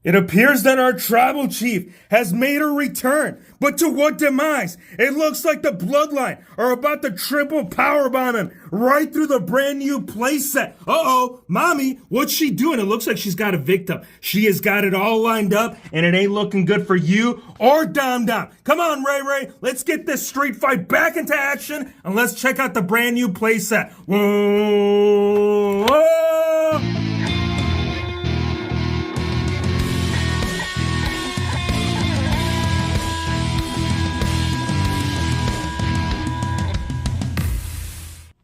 It appears that our tribal chief has made a return, but to what demise? It looks like the bloodline are about to triple powerbomb him right through the brand new playset. Uh-oh, mommy, what's she doing? It looks like she's got a victim. She has got it all lined up, and it ain't looking good for you or Dom Dom. Come on, Ray Ray, let's get this street fight back into action, and let's check out the brand new playset. Whoa, whoa.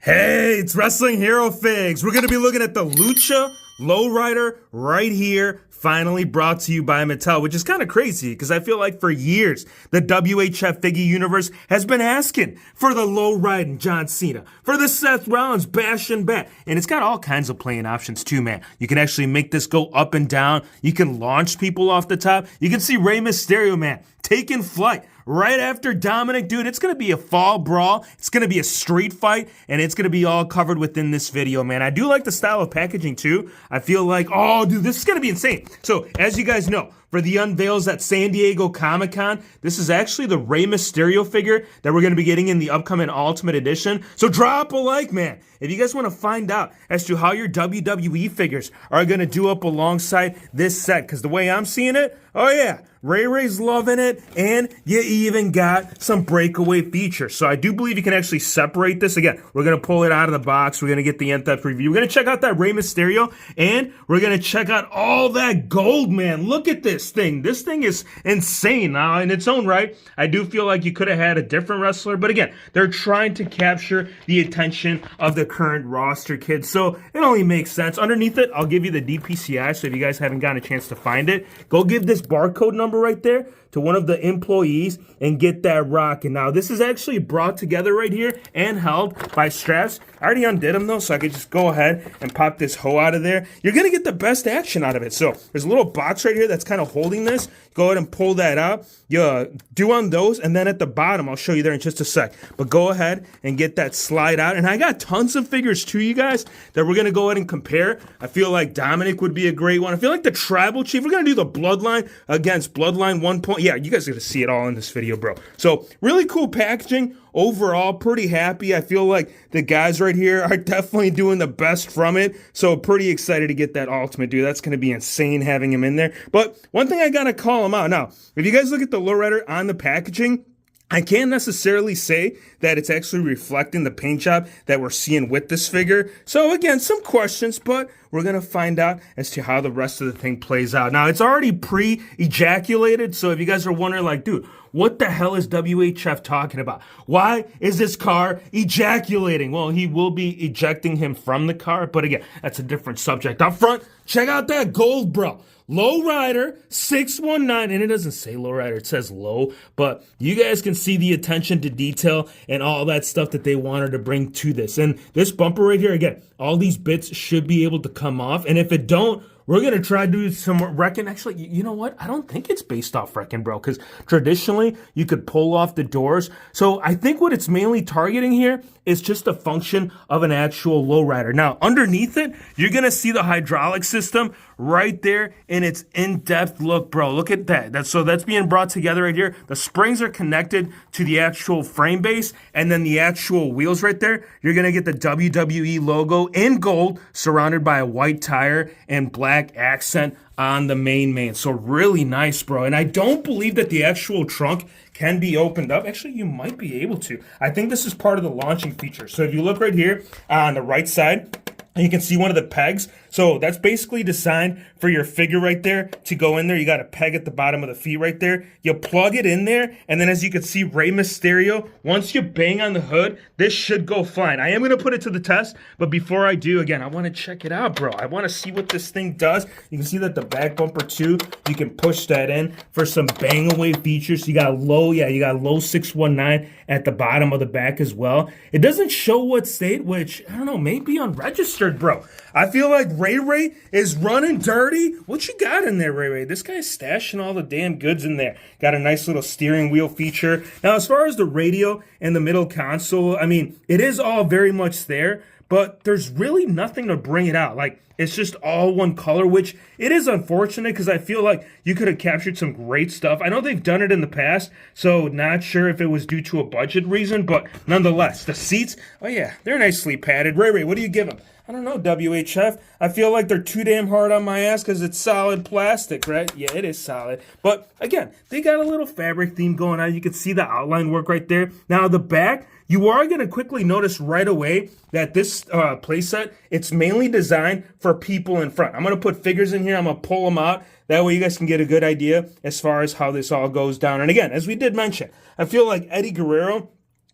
Hey, it's Wrestling Hero Figz. We're going to be looking at the Lucha Lowrider right here, finally brought to you by Mattel, which is kind of crazy because I feel like for years, the WHF Figgy universe has been asking for the low-riding John Cena, for the Seth Rollins bash and bat. And it's got all kinds of playing options too, man. You can actually make this go up and down. You can launch people off the top. You can see Rey Mysterio, man, taking flight right after Dominic. Dude, it's going to be a fall brawl. It's going to be a street fight, and it's going to be all covered within this video, man. I do like the style of packaging, too. I feel like, oh, dude, this is going to be insane. So, as you guys know, for the unveils at San Diego Comic-Con, this is actually the Rey Mysterio figure that we're going to be getting in the upcoming Ultimate Edition. So drop a like, man, if you guys want to find out as to how your WWE figures are going to do up alongside this set. Because the way I'm seeing it, oh yeah, Ray Ray's loving it, and you even got some breakaway features. So I do believe you can actually separate this. Again, we're going to pull it out of the box. We're going to get the in-depth review. We're going to check out that Rey Mysterio, and we're going to check out all that gold, man. Look at this thing. This thing is insane now in its own right. I do feel like you could have had a different wrestler, but again, they're trying to capture the attention of the current roster, kids. So it only makes sense. Underneath it, I'll give you the DPCI, so if you guys haven't gotten a chance to find it, go give this barcode number right there to one of the employees and get that rocking. Now, this is actually brought together right here and held by straps. I already undid them, though, so I could just go ahead and pop this hoe out of there. You're going to get the best action out of it. So there's a little box right here that's kind of holding this. Go ahead and pull that out. You do on those, and then at the bottom, I'll show you there in just a sec. But go ahead and get that slide out. And I got tons of figures, too, you guys, that we're going to go ahead and compare. I feel like Dominic would be a great one. I feel like the Tribal Chief, we're going to do the Bloodline against Bloodline 1. Yeah, you guys are going to see it all in this video, bro. So, really cool packaging. Overall, pretty happy. I feel like the guys right here are definitely doing the best from it. So, pretty excited to get that Ultimate, dude. That's going to be insane having him in there. But one thing I got to call him out. Now, if you guys look at the lowrider on the packaging, I can't necessarily say that it's actually reflecting the paint job that we're seeing with this figure. So again, some questions, but we're going to find out as to how the rest of the thing plays out. Now, it's already pre-ejaculated, so if you guys are wondering, like, dude, what the hell is WHF talking about? Why is this car ejaculating? Well, he will be ejecting him from the car, but again, that's a different subject. Up front, check out that gold, bro. Lowrider 619, and it doesn't say lowrider, it says low, but you guys can see the attention to detail and all that stuff that they wanted to bring to this. And this bumper right here, again, all these bits should be able to come off, and if it don't, we're going to try to do some wrecking. Actually, you know what? I don't think it's based off wrecking, bro, because traditionally you could pull off the doors. So I think what it's mainly targeting here is just a function of an actual lowrider. Now, underneath it, you're going to see the hydraulic system right there in its in-depth look, bro. Look at that. That's being brought together right here. The springs are connected to the actual frame base, and then the actual wheels right there. You're going to get the WWE logo in gold, surrounded by a white tire and black accent on the main. So really nice, bro. And I don't believe that the actual trunk can be opened up. Actually, you might be able to. I think this is part of the launching feature. So if you look right here on the right side, and you can see one of the pegs. So that's basically designed for your figure right there to go in there. You got a peg at the bottom of the feet right there. You plug it in there, and then as you can see, Rey Mysterio, once you bang on the hood, this should go fine. I am going to put it to the test, but before I do, again, I want to check it out, bro. I want to see what this thing does. You can see that the back bumper too, you can push that in for some bang away features. You got low 619 at the bottom of the back as well. It doesn't show what state, which, I don't know, may be unregistered, bro. I feel like Ray Ray is running dirty. What you got in there, Ray Ray? This guy's stashing all the damn goods in there. Got a nice little steering wheel feature. Now, as far as the radio and the middle console, I mean, it is all very much there, but there's really nothing to bring it out. Like, it's just all one color, which it is unfortunate because I feel like you could have captured some great stuff. I know they've done it in the past, so not sure if it was due to a budget reason, but nonetheless, the seats, oh yeah, they're nicely padded. Ray, what do you give them? I don't know, WHF. I feel like they're too damn hard on my ass because it's solid plastic, right? Yeah, it is solid. But again, they got a little fabric theme going on. You can see the outline work right there. Now, the back, you are going to quickly notice right away that this playset, it's mainly designed for people in front. I'm going to put figures in here. I'm going to pull them out. That way you guys can get a good idea as far as how this all goes down. And again, as we did mention, I feel like Eddie Guerrero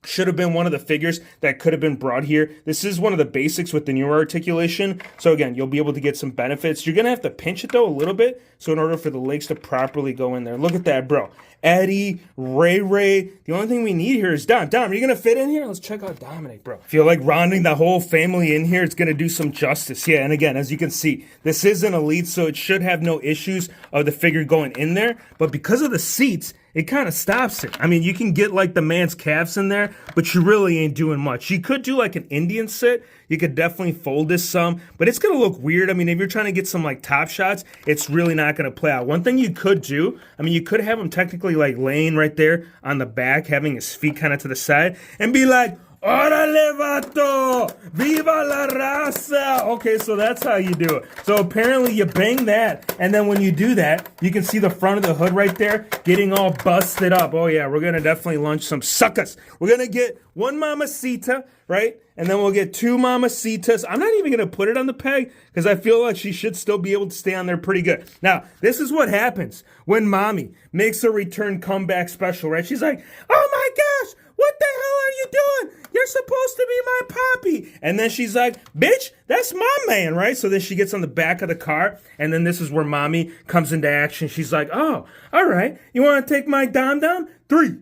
should have been one of the figures that could have been brought here. This is one of the basics with the newer articulation. So again, you'll be able to get some benefits. You're going to have to pinch it though a little bit. So in order for the legs to properly go in there. Look at that, bro. Eddie, Ray. The only thing we need here is Dom. Dom, are you going to fit in here? Let's check out Dominic, bro. I feel like rounding the whole family in here, it's going to do some justice. Yeah, and again, as you can see, this is an elite, so it should have no issues of the figure going in there. But because of the seats, it kind of stops it. I mean, you can get like the man's calves in there, but you really ain't doing much. You could do like an Indian sit. You could definitely fold this some, but it's going to look weird. I mean, if you're trying to get some like top shots, it's really not going to play out. One thing you could do, I mean, you could have him technically like laying right there on the back, having his feet kind of to the side, and be like, Órale, vato! Viva la raza! Okay, so that's how you do it. So apparently you bang that, and then when you do that, you can see the front of the hood right there getting all busted up. Oh yeah, we're gonna definitely launch some suckers. We're gonna get one mamacita, right? And then we'll get two mamacitas. I'm not even gonna put it on the peg because I feel like she should still be able to stay on there pretty good. Now, this is what happens when mommy makes a return comeback special, right? She's like, oh my gosh, what the hell are you doing? You're supposed to be my poppy. And then she's like, bitch, that's my man, right? So then she gets on the back of the car, and then this is where mommy comes into action. She's like, oh, all right. You want to take my dom-dom? 3,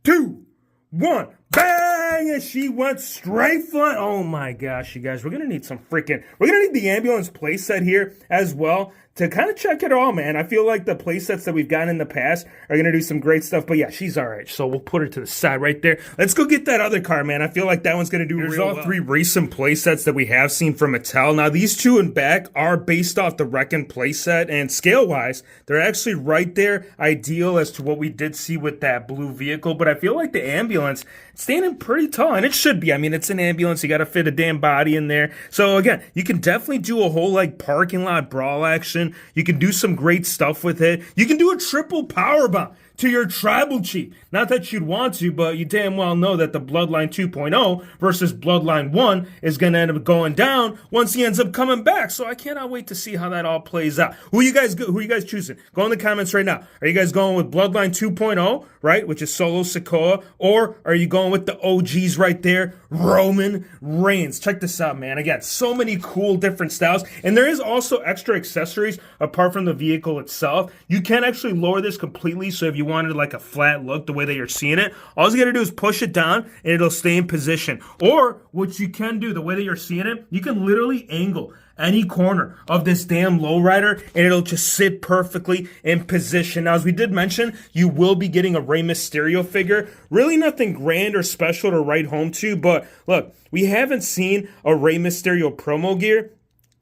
2, 1. Bang! And she went straight flying. Oh my gosh, you guys, we're going to need the ambulance playset here as well to kind of check it all, man. I feel like the playsets that we've gotten in the past are going to do some great stuff. But yeah, she's all right. So we'll put her to the side right there. Let's go get that other car, man. I feel like that one's going to do real well. There's all 3 recent playsets that we have seen from Mattel. Now, these 2 in back are based off the Wreckin' playset. And scale-wise, they're actually right there, ideal as to what we did see with that blue vehicle. But I feel like the ambulance, it's standing pretty tall. And it should be. I mean, it's an ambulance. You got to fit a damn body in there. So again, you can definitely do a whole like parking lot brawl action. You can do some great stuff with it. You can do a triple powerbomb to your tribal chief. Not that you'd want to, but you damn well know that the Bloodline 2.0 versus Bloodline 1 is going to end up going down once he ends up coming back. So I cannot wait to see how that all plays out. Who are you guys choosing? Go in the comments right now. Are you guys going with Bloodline 2.0, right, which is Solo Sikoa, or are you going with the OGs right there, Roman Reigns? Check this out, man. Again, so many cool different styles, and there is also extra accessories apart from the vehicle itself. You can actually lower this completely, so if you wanted like a flat look the way that you're seeing it, all you gotta do is push it down and it'll stay in position. Or what you can do the way that you're seeing it, you can literally angle any corner of this damn lowrider and it'll just sit perfectly in position. Now, as we did mention, you will be getting a Rey Mysterio figure. Really nothing grand or special to write home to, but look, we haven't seen a Rey Mysterio promo gear.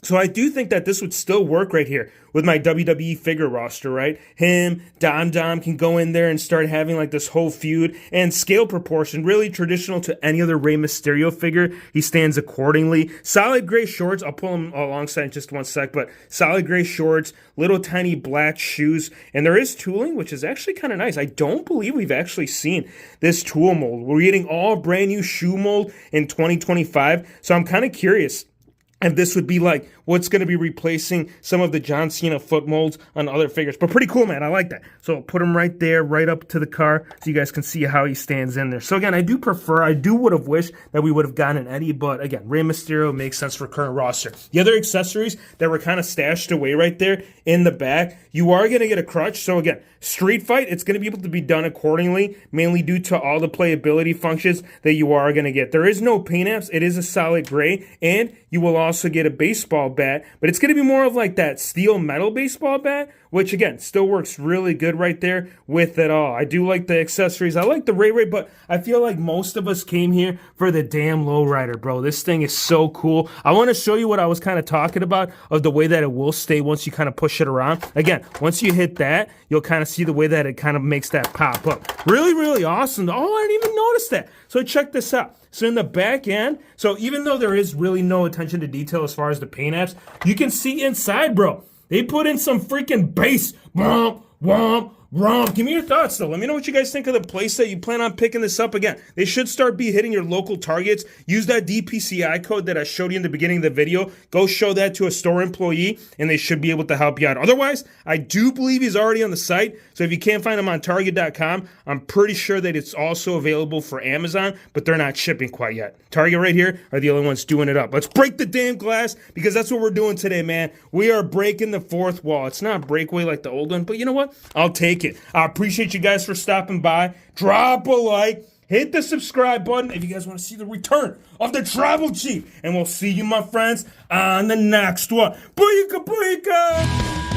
So I do think that this would still work right here with my WWE figure roster, right? Him, Dom can go in there and start having like this whole feud, and scale proportion, really traditional to any other Rey Mysterio figure. He stands accordingly. Solid gray shorts. I'll pull him alongside in just one sec, but solid gray shorts, little tiny black shoes, and there is tooling, which is actually kind of nice. I don't believe we've actually seen this tool mold. We're getting all brand new shoe mold in 2025, so I'm kind of curious if this would be like what's going to be replacing some of the John Cena foot molds on other figures. But pretty cool, man. I like that. So I'll put him right there, right up to the car, so you guys can see how he stands in there. So again, I would have wished that we would have gotten an Eddie, but again, Rey Mysterio makes sense for current roster. The other accessories that were kind of stashed away right there in the back, you are going to get a crutch. So again, Street Fight, it's going to be able to be done accordingly, mainly due to all the playability functions that you are going to get. There is no paint apps. It is a solid gray, and you will also get a baseball bat, but it's going to be more of like that steel metal baseball bat, which again, still works really good right there with it all. I do like the accessories. I like the Ray, but I feel like most of us came here for the damn lowrider, bro. This thing is so cool. I want to show you what I was kind of talking about of the way that it will stay once you kind of push it around. Again, once you hit that, you'll kind of see the way that it kind of makes that pop up. Really, really awesome. Oh, I didn't even notice that. So check this out. So in the back end, so even though there is really no attention to detail as far as the paint apps, you can see inside, bro. They put in some freaking bass. Womp, womp, womp. Give me your thoughts, though. Let me know what you guys think of the Playset. You plan on picking this up again. They should start hitting your local Targets. Use that DPCI code that I showed you in the beginning of the video. Go show that to a store employee, and they should be able to help you out. Otherwise, I do believe he's already on the site. So if you can't find him on Target.com, I'm pretty sure that it's also available for Amazon, but they're not shipping quite yet. Target right here are the only ones doing it up. Let's break the damn glass, because that's what we're doing today, man. We are breaking the fourth wall. It's not breakaway like the old one, but you know what? I'll take it. I appreciate you guys for stopping by. Drop a like. Hit the subscribe button if you guys want to see the return of the Travel Chief. And we'll see you, my friends, on the next one. Booyaka, booyaka!